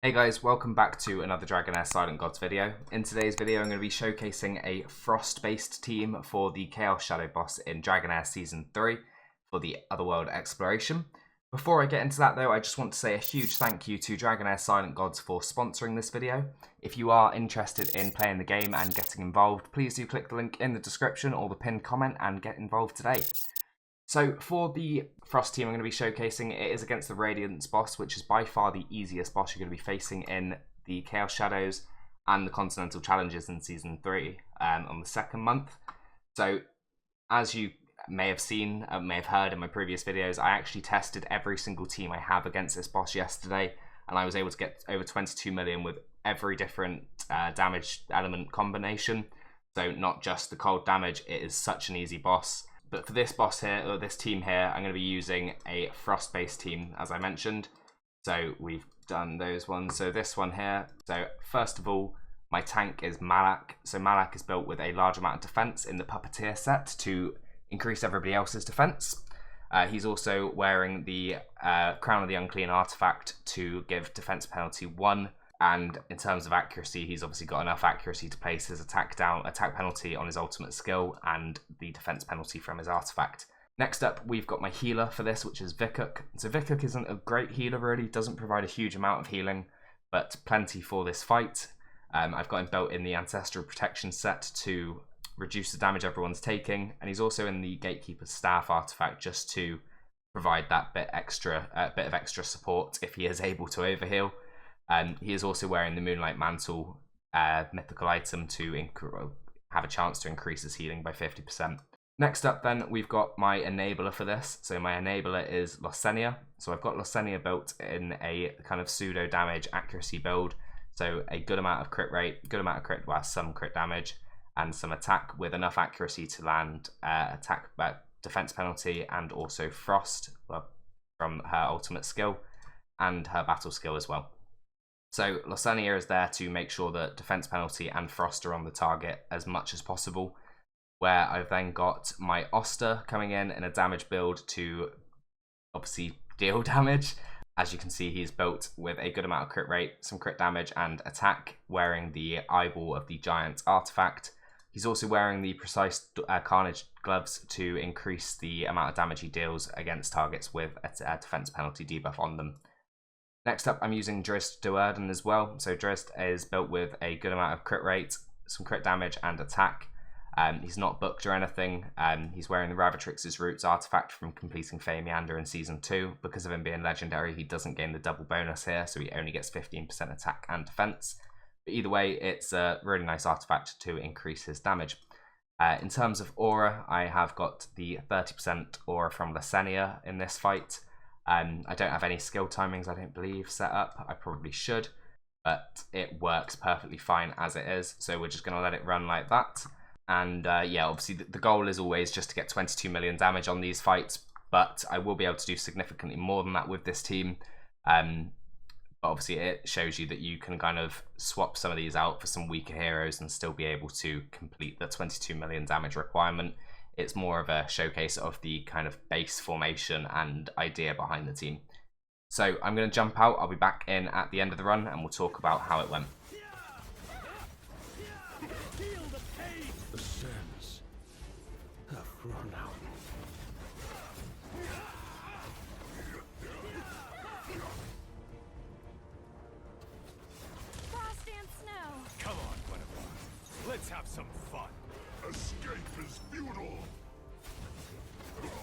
Hey guys, welcome back to another Dragonheir Silent Gods video. In today's video I'm going to be showcasing a Frost-based team for the Chaos Shadow boss in Dragonheir Season 3 for the Otherworld exploration. Before I get into that though, I just want to say a huge thank you to Dragonheir Silent Gods for sponsoring this video. If you are interested in playing the game and getting involved, please do click the link in the description or the pinned comment and get involved today. So for the Frost team I'm going to be showcasing, it is against the Radiance boss, which is by far the easiest boss you're going to be facing in the Chaos Shadows and the Continental Challenges in Season 3 on the second month. So as you may have seen, may have heard in my previous videos, I actually tested every single team I have against this boss yesterday, and I was able to get over 22 million with every different damage element combination. So not just the cold damage, it is such an easy boss. But for this boss here, or this team here, I'm going to be using a Frost-based team, as I mentioned. So we've done those ones. So this one here. So first of all, my tank is Malak. So Malak is built with a large amount of defense in the Puppeteer set to increase everybody else's defense. He's also wearing the Crown of the Unclean artifact to give defense penalty 1. And in terms of accuracy, he's obviously got enough accuracy to place his attack penalty on his ultimate skill and the defense penalty from his artifact. Next up, we've got my healer for this, which is Vikuk. So Vikuk isn't a great healer really, doesn't provide a huge amount of healing, but plenty for this fight. I've got him built in the Ancestral Protection set to reduce the damage everyone's taking, and he's also in the Gatekeeper's Staff artifact just to provide that bit of extra support if he is able to overheal. He is also wearing the Moonlight Mantle mythical item to have a chance to increase his healing by 50%. Next up then, we've got my enabler for this. So my enabler is Losenia. So I've got Losenia built in a kind of pseudo damage accuracy build. So a good amount of crit rate, some crit damage, and some attack with enough accuracy to land defense penalty and also frost from her ultimate skill and her battle skill as well. So Losenia is there to make sure that defense penalty and frost are on the target as much as possible, where I've then got my Oster coming in a damage build to obviously deal damage. As you can see, he's built with a good amount of crit rate, some crit damage and attack, wearing the Eyeball of the Giant artifact. He's also wearing the Precise Carnage gloves to increase the amount of damage he deals against targets with a defense penalty debuff on them. Next up, I'm using Drizzt Do'Urden as well. So Drizzt is built with a good amount of crit rate, some crit damage and attack. He's not booked or anything. He's wearing the Ravatrix's Roots artifact from completing Feymeander in Season 2. Because of him being legendary, he doesn't gain the double bonus here, so he only gets 15% attack and defense. But either way, it's a really nice artifact to increase his damage. In terms of aura, I have got the 30% aura from Losenia in this fight. I don't have any skill timings, I don't believe, set up. I probably should, but it works perfectly fine as it is. So we're just going to let it run like that. And yeah, obviously the goal is always just to get 22 million damage on these fights, but I will be able to do significantly more than that with this team. But obviously it shows you that you can kind of swap some of these out for some weaker heroes and still be able to complete the 22 million damage requirement. It's more of a showcase of the kind of base formation and idea behind the team. So I'm going to jump out. I'll be back in at the end of the run and we'll talk about how it went. The sands have run out. Frost and snow. Come on, Guinevere. Let's have some fun. Escape is futile!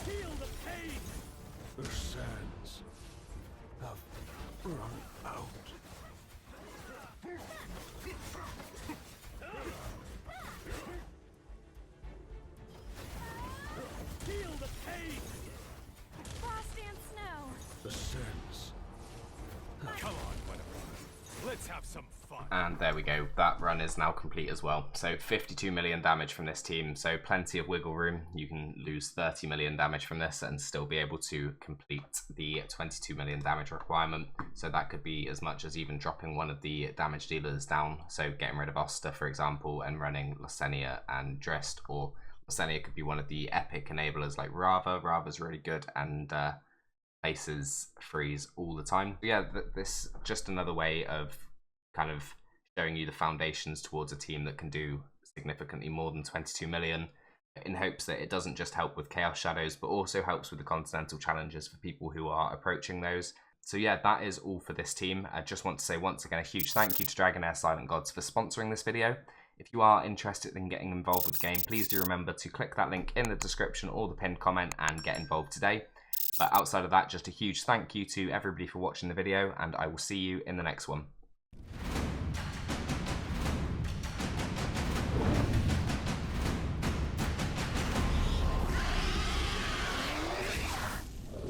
Feel the pain! The sands have run out. Feel the pain! Frost and snow. The sands. Come on, Guinevere. Let's have some fun. And there we go, that run is now complete as well. So 52 million damage from this team, so plenty of wiggle room. You can lose 30 million damage from this and still be able to complete the 22 million damage requirement. So that could be as much as even dropping one of the damage dealers down. So getting rid of Oster, for example, and running Losenia and Drizzt, or Losenia could be one of the epic enablers like Rava. Rava's really good, and places freeze all the time. But yeah, this just another way of kind of showing you the foundations towards a team that can do significantly more than 22 million, in hopes that it doesn't just help with Chaos Shadows, but also helps with the Continental Challenges for people who are approaching those. So yeah, that is all for this team. I just want to say once again a huge thank you to Dragonheir Silent Gods for sponsoring this video. If you are interested in getting involved with the game, please do remember to click that link in the description or the pinned comment and get involved today. But outside of that, just a huge thank you to everybody for watching the video, and I will see you in the next one.